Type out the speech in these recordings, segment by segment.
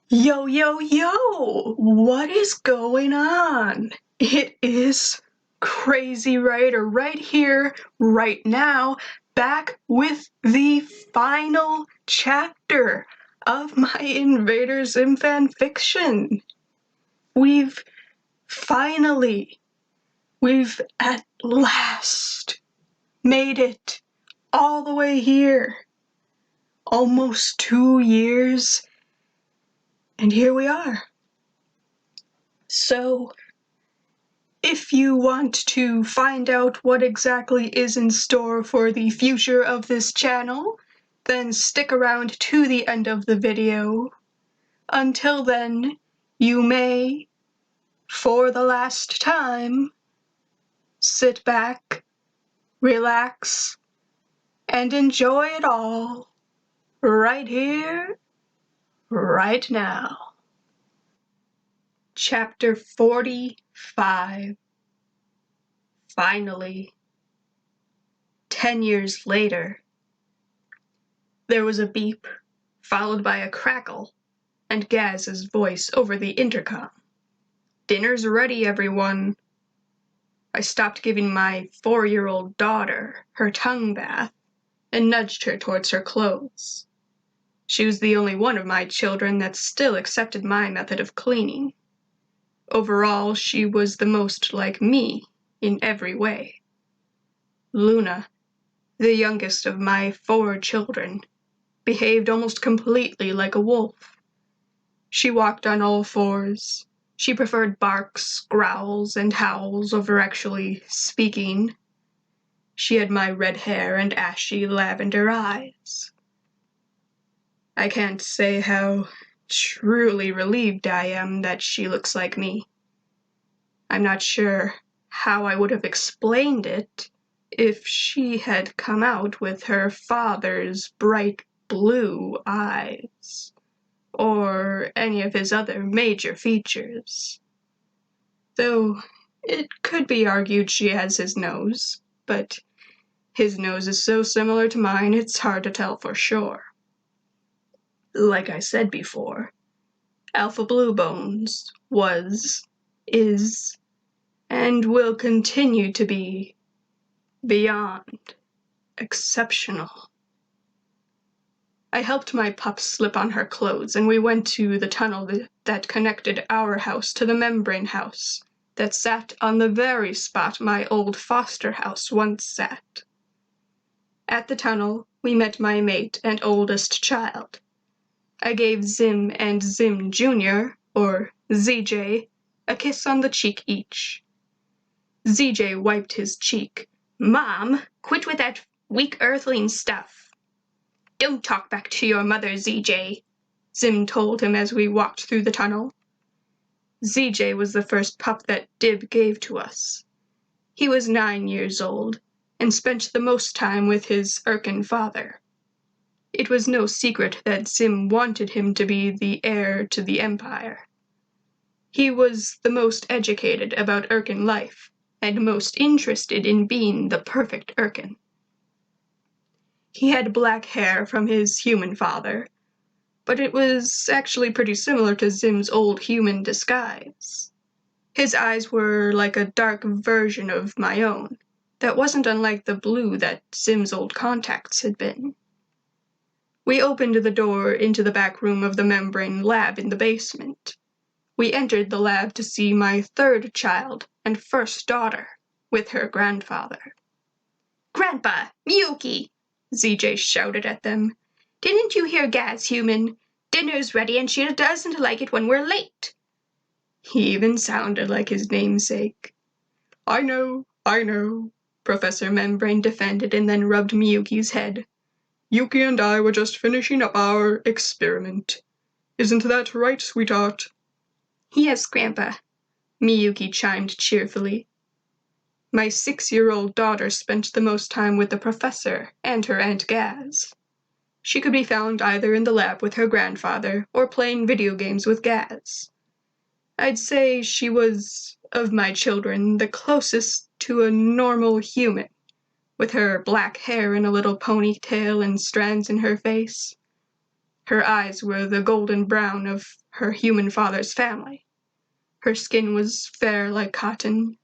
Yo, yo, yo! What is going on? It is Crazy Writer right here, right now, back with the final chapter of my Invader Zim fanfiction. We've at last made it all the way here. Almost 2 years. And here we are. So, if you want to find out what exactly is in store for the future of this channel, then stick around to the end of the video. Until then, you may, for the last time, sit back, relax, and enjoy it all right here, right now. Chapter 45. Finally. 10 years later. There was a beep, followed by a crackle, and Gaz's voice over the intercom. "Dinner's ready, everyone." I stopped giving my 4-year-old daughter her tongue bath and nudged her towards her clothes. She was the only one of my children that still accepted my method of cleaning. Overall, she was the most like me in every way. Luna, the youngest of my 4 children, behaved almost completely like a wolf. She walked on all fours. She preferred barks, growls, and howls over actually speaking. She had my red hair and ashy lavender eyes. I can't say how truly relieved I am that she looks like me. I'm not sure how I would have explained it if she had come out with her father's bright blue eyes, or any of his other major features. Though it could be argued she has his nose, but his nose is so similar to mine it's hard to tell for sure. Like I said before, Alpha Blue Bones was, is, and will continue to be beyond exceptional. I helped my pup slip on her clothes, and we went to the tunnel that connected our house to the membrane house that sat on the very spot my old foster house once sat. At the tunnel, we met my mate and oldest child. I gave Zim and Zim Jr., or ZJ, a kiss on the cheek each. ZJ wiped his cheek. "Mom, quit with that weak earthling stuff." "Don't talk back to your mother, ZJ," Zim told him as we walked through the tunnel. ZJ was the first pup that Dib gave to us. He was 9 years old and spent the most time with his Urkin father. It was no secret that Zim wanted him to be the heir to the Empire. He was the most educated about Urkin life and most interested in being the perfect Urkin. He had black hair from his human father, but it was actually pretty similar to Zim's old human disguise. His eyes were like a dark version of my own, that wasn't unlike the blue that Zim's old contacts had been. We opened the door into the back room of the membrane lab in the basement. We entered the lab to see my 3rd child and first daughter with her grandfather. "Grandpa, Miyuki!" ZJ shouted at them. "Didn't you hear Gaz, human? Dinner's ready and she doesn't like it when we're late." He even sounded like his namesake. I know, Professor Membrane defended and then rubbed Miyuki's head. "Yuki and I were just finishing up our experiment. Isn't that right, sweetheart?" "Yes, Grandpa," Miyuki chimed cheerfully. My 6-year-old daughter spent the most time with the professor and her Aunt Gaz. She could be found either in the lab with her grandfather or playing video games with Gaz. I'd say she was, of my children, the closest to a normal human, with her black hair in a little ponytail and strands in her face. Her eyes were the golden brown of her human father's family. Her skin was fair like cotton,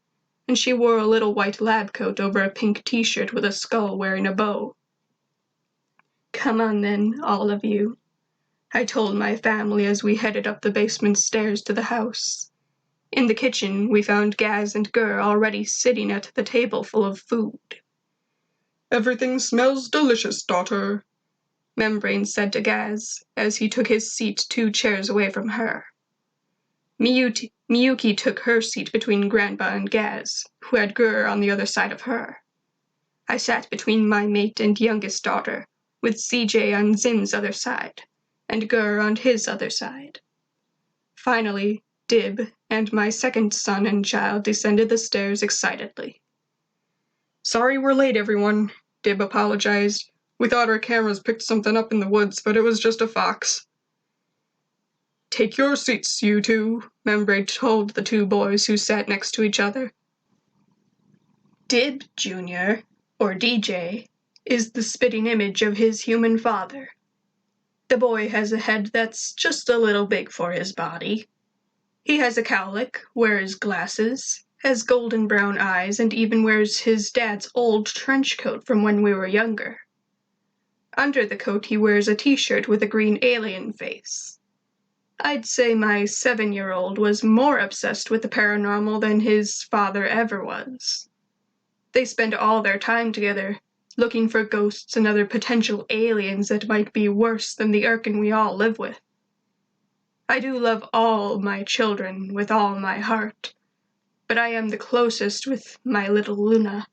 and she wore a little white lab coat over a pink t-shirt with a skull wearing a bow. "Come on then, all of you," I told my family as we headed up the basement stairs to the house. In the kitchen, we found Gaz and Gur already sitting at the table full of food. "Everything smells delicious, daughter," Membrane said to Gaz as he took his seat 2 chairs away from her. Miyuki took her seat between Grandpa and Gaz, who had Gur on the other side of her. I sat between my mate and youngest daughter, with CJ on Zim's other side, and Gur on his other side. Finally, Dib and my second son and child descended the stairs excitedly. "Sorry we're late, everyone," Dib apologized. "We thought our cameras picked something up in the woods, but it was just a fox." "Take your seats, you two," Membrane told the 2 boys who sat next to each other. Dib Jr., or DJ, is the spitting image of his human father. The boy has a head that's just a little big for his body. He has a cowlick, wears glasses, has golden brown eyes, and even wears his dad's old trench coat from when we were younger. Under the coat he wears a t-shirt with a green alien face. I'd say my 7-year-old was more obsessed with the paranormal than his father ever was. They spend all their time together, looking for ghosts and other potential aliens that might be worse than the Irken we all live with. I do love all my children with all my heart, but I am the closest with my little Luna.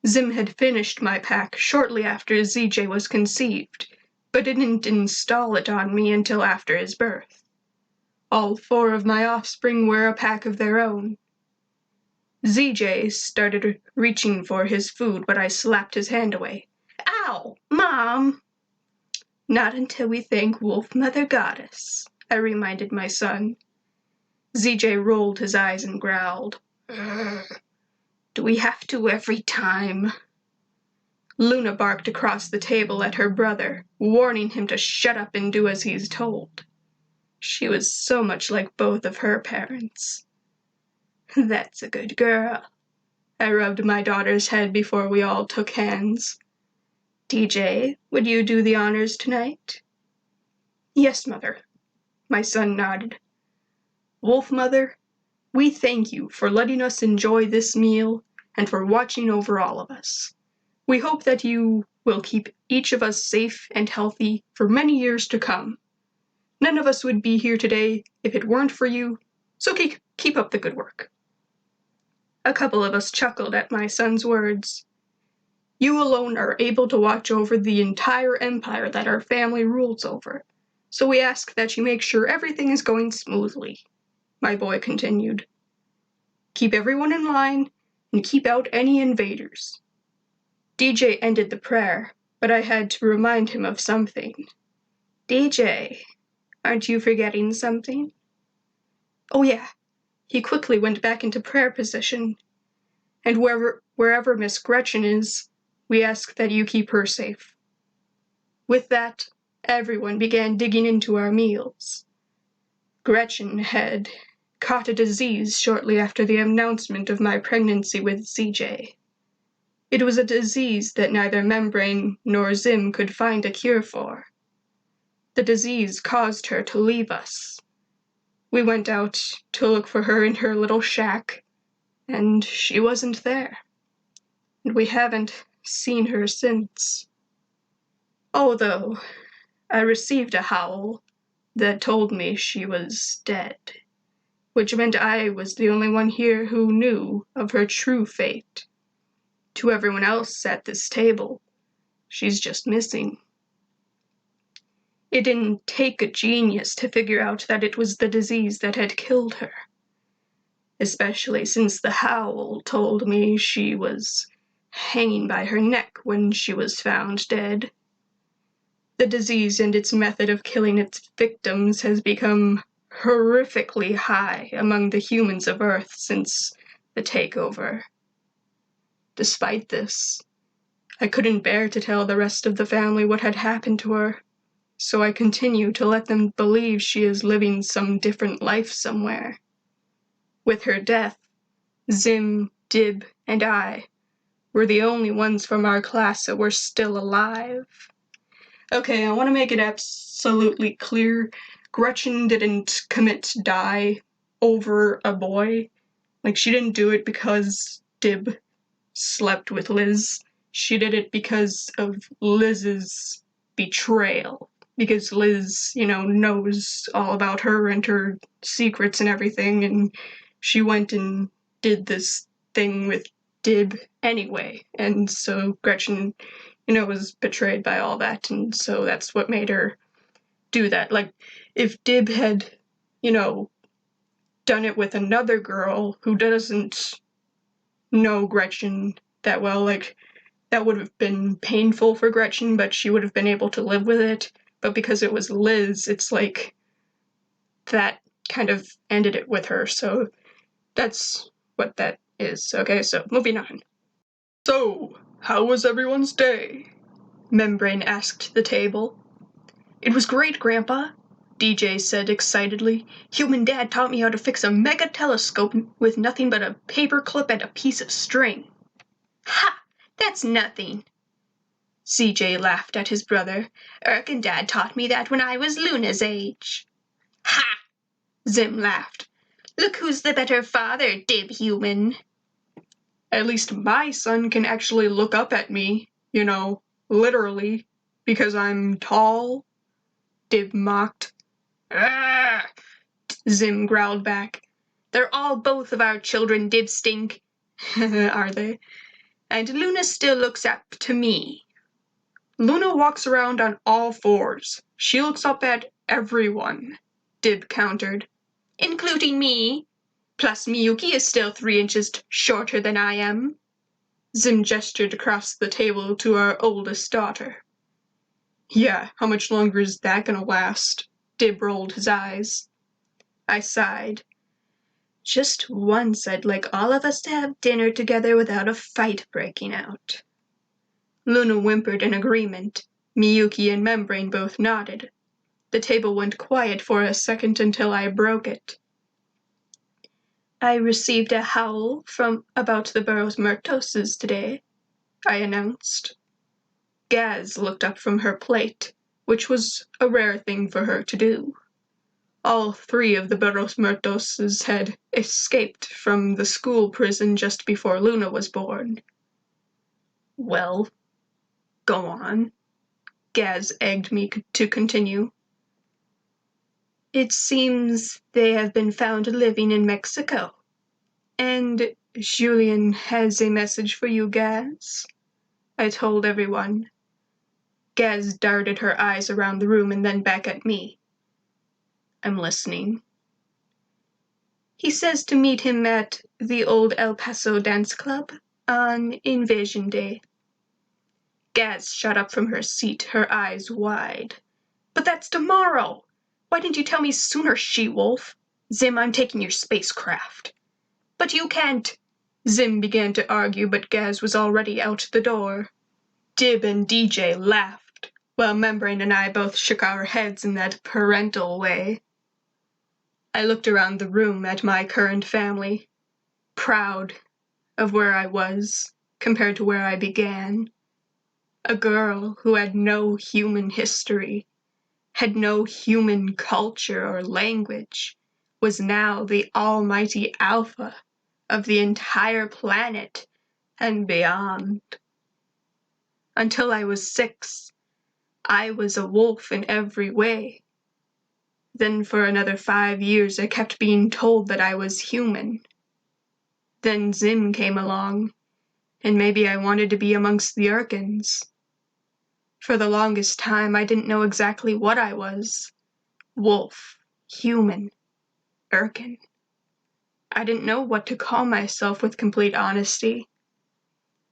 Zim had finished my pack shortly after ZJ was conceived, but didn't install it on me until after his birth. All 4 of my offspring wear a pack of their own. ZJ started reaching for his food, but I slapped his hand away. "Ow, Mom!" "Not until we thank Wolf Mother Goddess," I reminded my son. ZJ rolled his eyes and growled. "Do we have to every time?" Luna barked across the table at her brother, warning him to shut up and do as he's told. She was so much like both of her parents. "That's a good girl." I rubbed my daughter's head before we all took hands. "DJ, would you do the honors tonight?" "Yes, Mother." My son nodded. "Wolf Mother, we thank you for letting us enjoy this meal and for watching over all of us. We hope that you will keep each of us safe and healthy for many years to come. None of us would be here today if it weren't for you, so keep up the good work." A couple of us chuckled at my son's words. "You alone are able to watch over the entire empire that our family rules over, so we ask that you make sure everything is going smoothly," my boy continued. "Keep everyone in line and keep out any invaders." DJ ended the prayer, but I had to remind him of something. "DJ, aren't you forgetting something?" "Oh yeah." He quickly went back into prayer position. "And wherever Miss Gretchen is, we ask that you keep her safe." With that, everyone began digging into our meals. Gretchen had caught a disease shortly after the announcement of my pregnancy with CJ. It was a disease that neither Membrane nor Zim could find a cure for. The disease caused her to leave us. We went out to look for her in her little shack, and she wasn't there. And we haven't seen her since. Although I received a howl that told me she was dead, which meant I was the only one here who knew of her true fate. To everyone else at this table, she's just missing. It didn't take a genius to figure out that it was the disease that had killed her, especially since the howl told me she was hanging by her neck when she was found dead. The disease and its method of killing its victims has become horrifically high among the humans of Earth since the takeover. Despite this, I couldn't bear to tell the rest of the family what had happened to her. so I continue to let them believe she is living some different life somewhere. With her death, Zim, Dib, and I were the only ones from our class that were still alive. Okay, I want to make it absolutely clear. Gretchen didn't commit to die over a boy. Like, she didn't do it because Dib slept with Liz. She did it because of Liz's betrayal. Because Liz, knows all about her and her secrets and everything, and she went and did this thing with Dib anyway. And so Gretchen, was betrayed by all that, and so that's what made her do that. Like, if Dib had, done it with another girl who doesn't know Gretchen that well, like, that would have been painful for Gretchen, but she would have been able to live with it. But because it was Liz, it's like that kind of ended it with her. So that's what that is. Okay, so moving on. So, how was everyone's day? Membrane asked the table. It was great, Grandpa, DJ said excitedly. Human Dad taught me how to fix a mega telescope with nothing but a paper clip and a piece of string. Ha! That's nothing. CJ laughed at his brother. Irk and Dad taught me that when I was Luna's age. Ha! Zim laughed. Look who's the better father, Dib Human. At least my son can actually look up at me, literally, because I'm tall, Dib mocked. Ah! Zim growled back. They're all both of our children, Dib stink. Are they? And Luna still looks up to me. Luna walks around on all fours. She looks up at everyone, Dib countered. Including me. Plus Miyuki is still 3 inches shorter than I am. Zim gestured across the table to our oldest daughter. Yeah, how much longer is that gonna last? Dib rolled his eyes. I sighed. Just once I'd like all of us to have dinner together without a fight breaking out. Luna whimpered in agreement. Miyuki and Membrane both nodded. The table went quiet for a second until I broke it. I received a howl from about the Burros Muertoses today, I announced. Gaz looked up from her plate, which was a rare thing for her to do. All 3 of the Burros Muertoses had escaped from the school prison just before Luna was born. Well, go on. Gaz egged me to continue. It seems they have been found living in Mexico. And Julien has a message for you, Gaz, I told everyone. Gaz darted her eyes around the room and then back at me. I'm listening. He says to meet him at the old El Paso Dance Club on Invasion Day. Gaz shot up from her seat, her eyes wide. But that's tomorrow! Why didn't you tell me sooner, she-wolf? Zim, I'm taking your spacecraft. But you can't. Zim began to argue, but Gaz was already out the door. Dib and DJ laughed, while Membrane and I both shook our heads in that parental way. I looked around the room at my current family, proud of where I was compared to where I began. A girl who had no human history, had no human culture or language, was now the almighty alpha of the entire planet and beyond. Until I was 6, I was a wolf in every way. Then for another 5 years I kept being told that I was human. Then Zim came along, and maybe I wanted to be amongst the Urkins. For the longest time I didn't know exactly what I was. Wolf, human, Urkin. I didn't know what to call myself with complete honesty.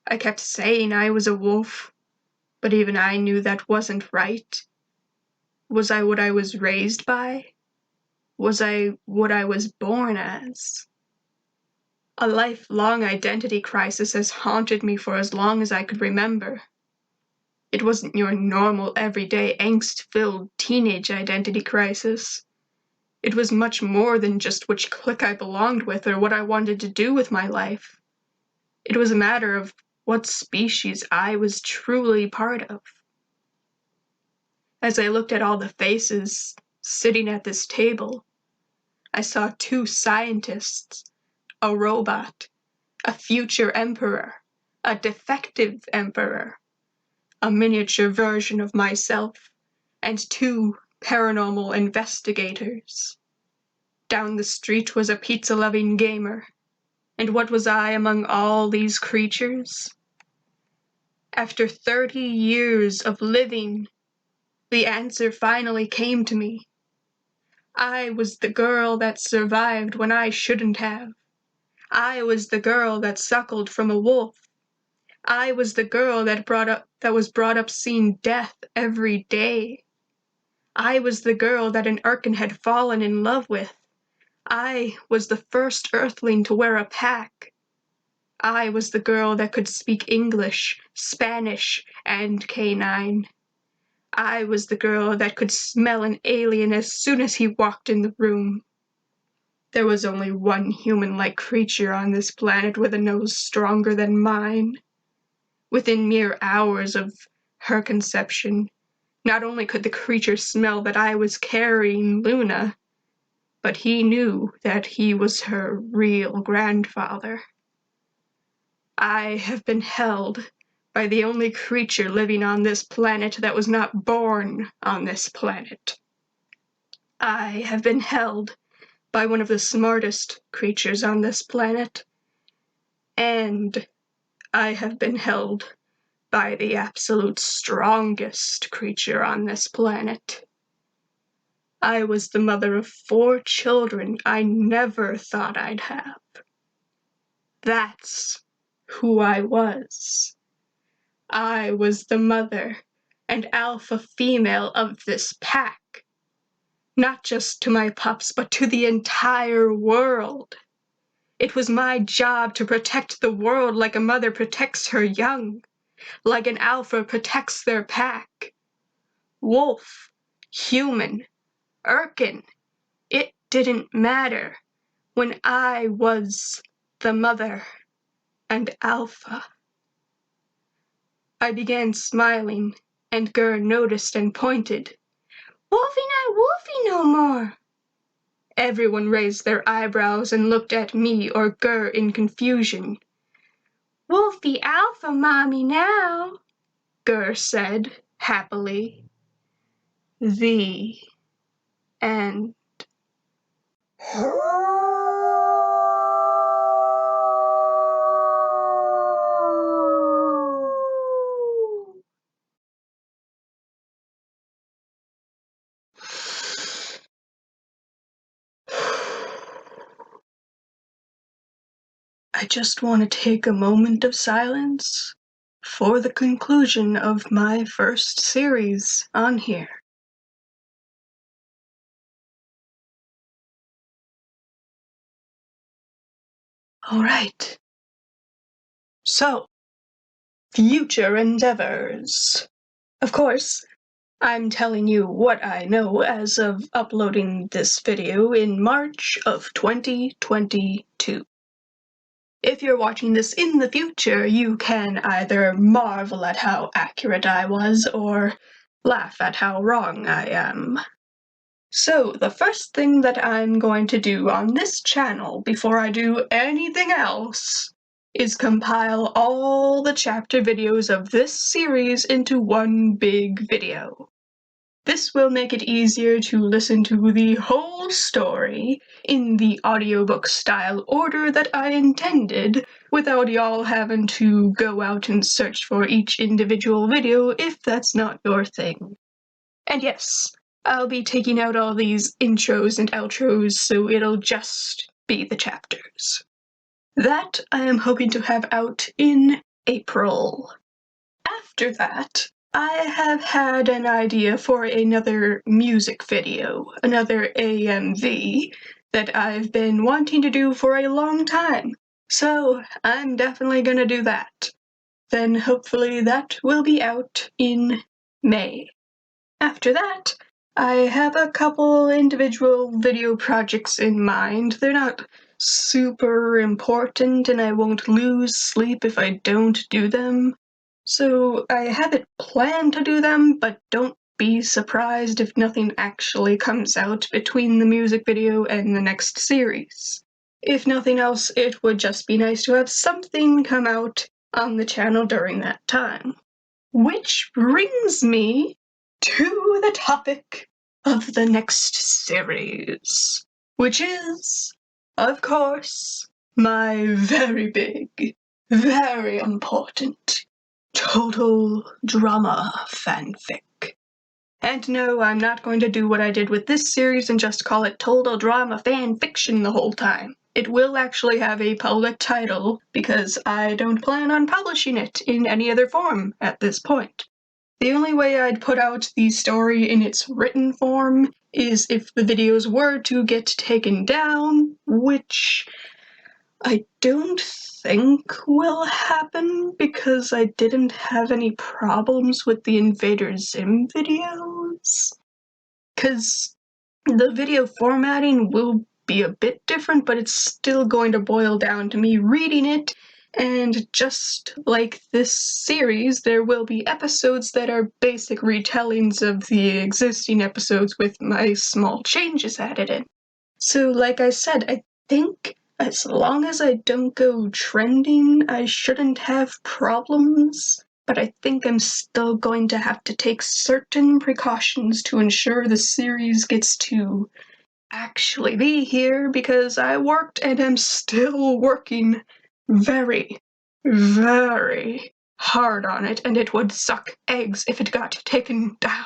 I kept saying I was a wolf, but even I knew that wasn't right. Was I what I was raised by? Was I what I was born as? A lifelong identity crisis has haunted me for as long as I could remember. It wasn't your normal, everyday, angst-filled teenage identity crisis. It was much more than just which clique I belonged with or what I wanted to do with my life. It was a matter of what species I was truly part of. As I looked at all the faces sitting at this table, I saw 2 scientists, a robot, a future emperor, a defective emperor, a miniature version of myself, and 2 paranormal investigators. Down the street was a pizza-loving gamer, and what was I among all these creatures? After 30 years of living, the answer finally came to me. I was the girl that survived when I shouldn't have. I was the girl that suckled from a wolf. I was the girl that was brought up seeing death every day. I was the girl that an Urkin had fallen in love with. I was the first Earthling to wear a pack. I was the girl that could speak English, Spanish, and Canine. I was the girl that could smell an alien as soon as he walked in the room. There was only one human-like creature on this planet with a nose stronger than mine. Within mere hours of her conception, not only could the creature smell that I was carrying Luna, but he knew that he was her real grandfather. I have been held by the only creature living on this planet that was not born on this planet. I have been held by one of the smartest creatures on this planet, and I have been held by the absolute strongest creature on this planet. I was the mother of 4 children I never thought I'd have. That's who I was. I was the mother and alpha female of this pack, not just to my pups, but to the entire world. It was my job to protect the world like a mother protects her young, like an alpha protects their pack. Wolf, human, Urkin, it didn't matter when I was the mother and alpha. I began smiling, and Gur noticed and pointed. Wolfie not Wolfie no more. Everyone raised their eyebrows and looked at me or Gur in confusion. Wolfie alpha mommy now, Gur said happily. The end. I just want to take a moment of silence for the conclusion of my first series on here. All right. So, future endeavors. Of course, I'm telling you what I know as of uploading this video in March of 2022. If you're watching this in the future, you can either marvel at how accurate I was or laugh at how wrong I am. So, the first thing that I'm going to do on this channel before I do anything else is compile all the chapter videos of this series into one big video. This will make it easier to listen to the whole story in the audiobook style order that I intended, without y'all having to go out and search for each individual video if that's not your thing. And yes, I'll be taking out all these intros and outros, so it'll just be the chapters. That I am hoping to have out in April. After that, I have had an idea for another music video, another AMV, that I've been wanting to do for a long time, so I'm definitely gonna do that. then hopefully that will be out in May. After that, I have a couple individual video projects in mind. They're not super important, and I won't lose sleep if I don't do them. So I have it planned to do them, but don't be surprised if nothing actually comes out between the music video and the next series. If nothing else, it would just be nice to have something come out on the channel during that time. Which brings me to the topic of the next series, which is, of course, my very big, very important total drama fanfic. And no, I'm not going to do what I did with this series and just call it total drama fanfiction the whole time. It will actually have a public title because I don't plan on publishing it in any other form at this point. The only way I'd put out the story in its written form is if the videos were to get taken down, which I don't think will happen because I didn't have any problems with the Invader Zim videos. Because the video formatting will be a bit different, but it's still going to boil down to me reading it. And just like this series, there will be episodes that are basic retellings of the existing episodes with my small changes added in. So like I said, I think as long as I don't go trending, I shouldn't have problems. But I think I'm still going to have to take certain precautions to ensure the series gets to actually be here because I worked and am still working very, very hard on it, and it would suck eggs if it got taken down.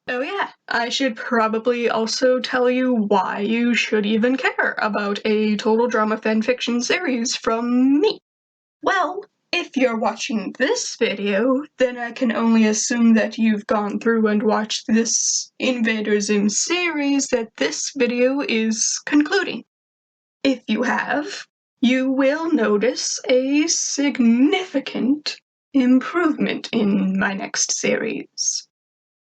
Oh yeah, I should probably also tell you why you should even care about a total drama fanfiction series from me. Well, if you're watching this video, then I can only assume that you've gone through and watched this Invader Zim series that this video is concluding. If you have, you will notice a significant improvement in my next series.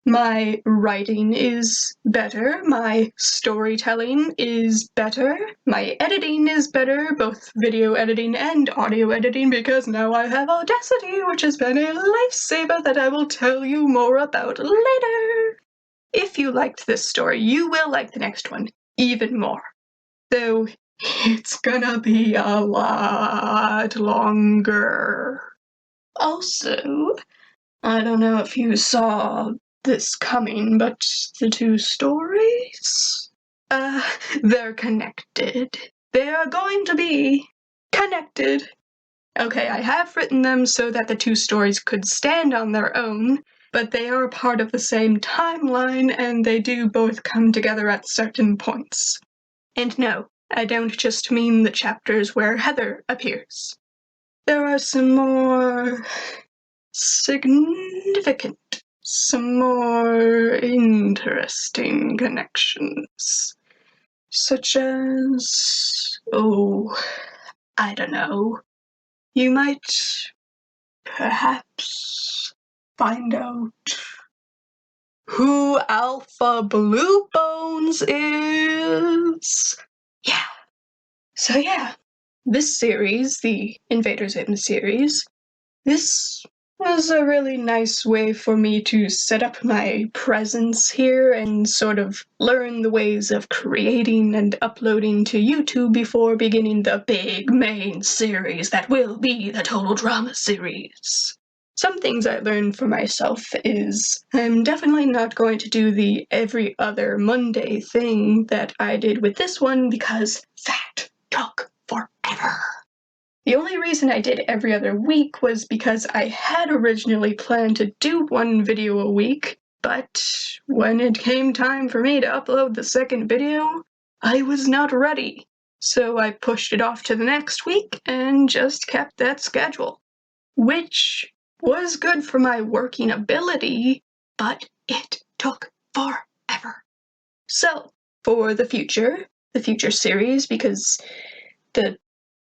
My writing is better, my storytelling is better, my editing is better, both video editing and audio editing, because now I have Audacity, which has been a lifesaver that I will tell you more about later. If you liked this story, you will like the next one even more. Though it's gonna be a lot longer. Also, I don't know if you saw this coming, but the two stories? They're connected. They are going to be connected. Okay, I have written them so that the two stories could stand on their own, but they are part of the same timeline and they do both come together at certain points. And no, I don't just mean the chapters where Heather appears. There are some more significant, some more interesting connections. Such as, I don't know. You might perhaps find out who Alpha Blue Bones is. Yeah. So yeah, this series, the Invader Zim series, this was a really nice way for me to set up my presence here and sort of learn the ways of creating and uploading to YouTube before beginning the big main series that will be the Total Drama series. Some things I learned for myself is I'm definitely not going to do the every other Monday thing that I did with this one because that took forever. The only reason I did every other week was because I had originally planned to do one video a week, but when it came time for me to upload the second video, I was not ready. So I pushed it off to the next week and just kept that schedule, which was good for my working ability, but it took forever. So, for the future series, because the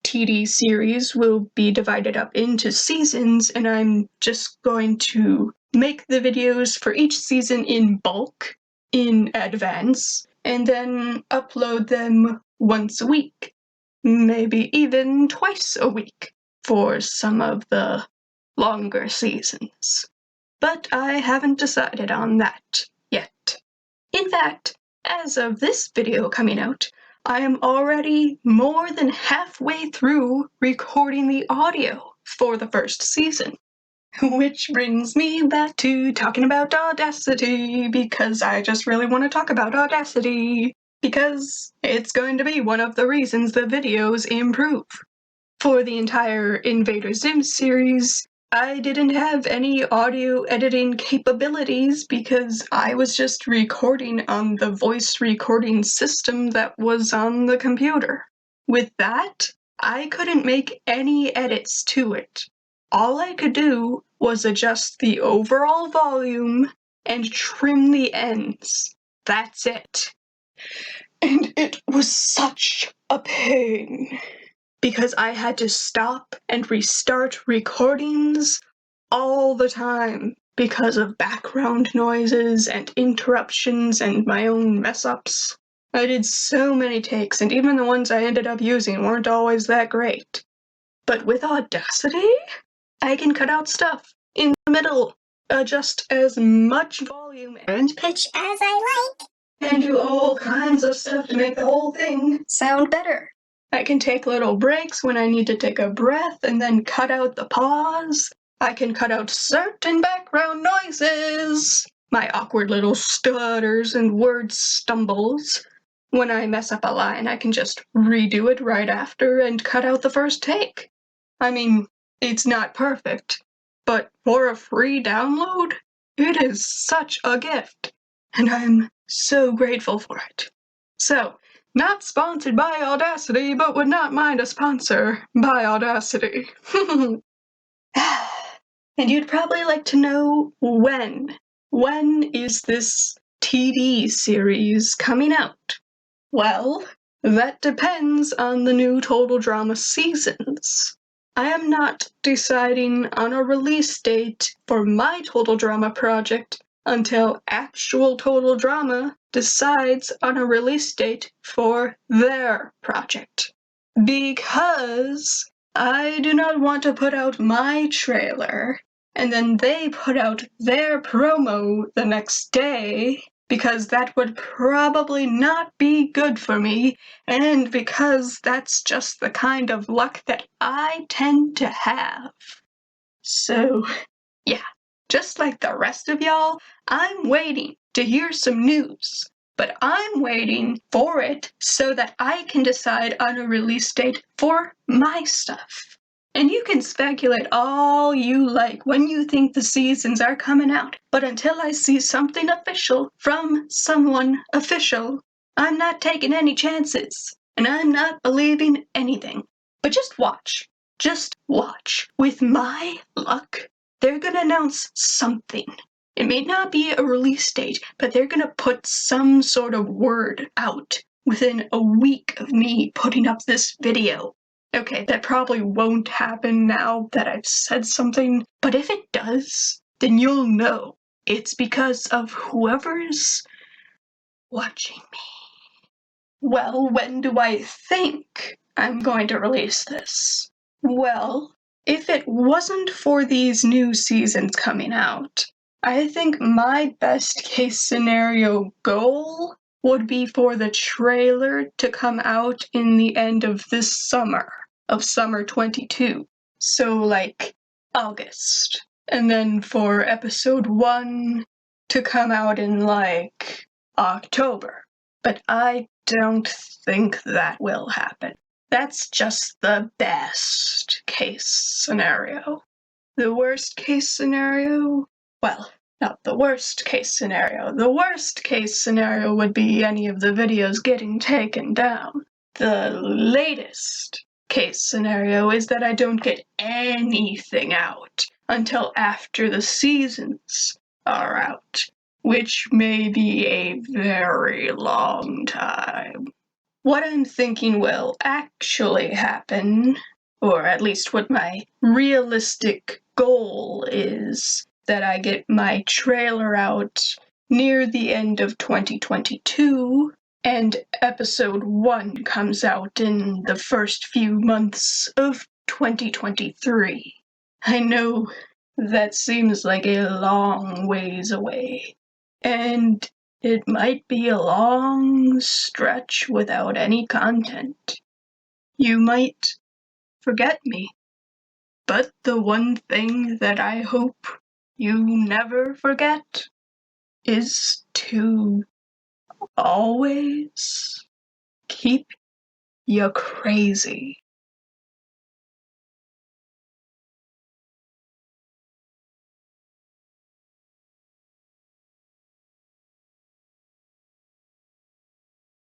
TD series will be divided up into seasons, and I'm just going to make the videos for each season in bulk, in advance, and then upload them once a week, maybe even twice a week for some of the longer seasons. But I haven't decided on that yet. In fact, as of this video coming out, I am already more than halfway through recording the audio for the first season. Which brings me back to talking about Audacity, because I just really want to talk about Audacity, because it's going to be one of the reasons the videos improve. For the entire Invader Zim series, I didn't have any audio editing capabilities because I was just recording on the voice recording system that was on the computer. With that, I couldn't make any edits to it. All I could do was adjust the overall volume and trim the ends. That's it. And it was such a pain, because I had to stop and restart recordings all the time because of background noises and interruptions and my own mess-ups. I did so many takes, and even the ones I ended up using weren't always that great. But with Audacity, I can cut out stuff in the middle, adjust as much volume and pitch as I like, and do all kinds of stuff to make the whole thing sound better. I can take little breaks when I need to take a breath and then cut out the pause. I can cut out certain background noises, my awkward little stutters and word stumbles. When I mess up a line, I can just redo it right after and cut out the first take. I mean, it's not perfect, but for a free download, it is such a gift, and I'm so grateful for it. So, not sponsored by Audacity, but would not mind a sponsor by Audacity. And you'd probably like to know when. When is this TD series coming out? Well, that depends on the new Total Drama seasons. I am not deciding on a release date for my Total Drama project until actual Total Drama decides on a release date for their project. Because I do not want to put out my trailer and then they put out their promo the next day, because that would probably not be good for me, and because that's just the kind of luck that I tend to have. So, yeah, just like the rest of y'all, I'm waiting to hear some news. But I'm waiting for it so that I can decide on a release date for my stuff. And you can speculate all you like when you think the seasons are coming out, but until I see something official from someone official, I'm not taking any chances, and I'm not believing anything. But just watch. Just watch. With my luck, they're gonna announce something. It may not be a release date, but they're gonna put some sort of word out within a week of me putting up this video. Okay, that probably won't happen now that I've said something, but if it does, then you'll know it's because of whoever's watching me. Well, when do I think I'm going to release this? Well, if it wasn't for these new seasons coming out, I think my best case scenario goal would be for the trailer to come out in the end of this summer, of summer 22. So like August. And then for episode 1 to come out in like October. But I don't think that will happen. That's just the best case scenario. The worst case scenario? Well, not the worst case scenario. The worst case scenario would be any of the videos getting taken down. The latest case scenario is that I don't get anything out until after the seasons are out, which may be a very long time. what I'm thinking will actually happen, or at least what my realistic goal is, that I get my trailer out near the end of 2022, and episode 1 comes out in the first few months of 2023. I know that seems like a long ways away, and it might be a long stretch without any content. You might forget me, but the one thing that I hope you never forget is to always keep you crazy.